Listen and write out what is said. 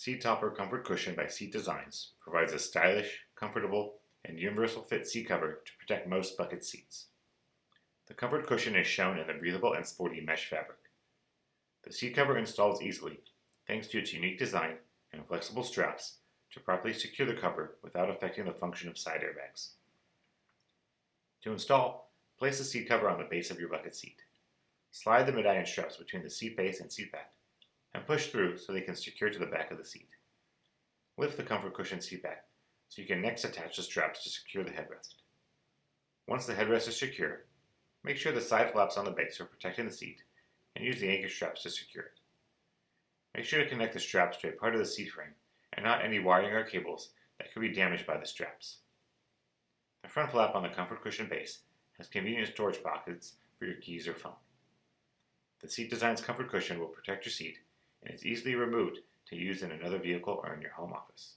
SeatTopper Comfort Cushion by Seat Designs provides a stylish, comfortable, and universal fit seat cover to protect most bucket seats. The comfort cushion is shown in the breathable and sporty mesh fabric. The seat cover installs easily thanks to its unique design and flexible straps to properly secure the cover without affecting the function of side airbags. To install, place the seat cover on the base of your bucket seat. Slide the medallion straps between the seat base and seat back, and push through so they can secure to the back of the seat. Lift the comfort cushion seat back so you can next attach the straps to secure the headrest. Once the headrest is secure, make sure the side flaps on the base are protecting the seat and use the anchor straps to secure it. Make sure to connect the straps to a part of the seat frame and not any wiring or cables that could be damaged by the straps. The front flap on the comfort cushion base has convenient storage pockets for your keys or phone. The Seat Designs comfort cushion will protect your seat and is easily removed to use in another vehicle or in your home office.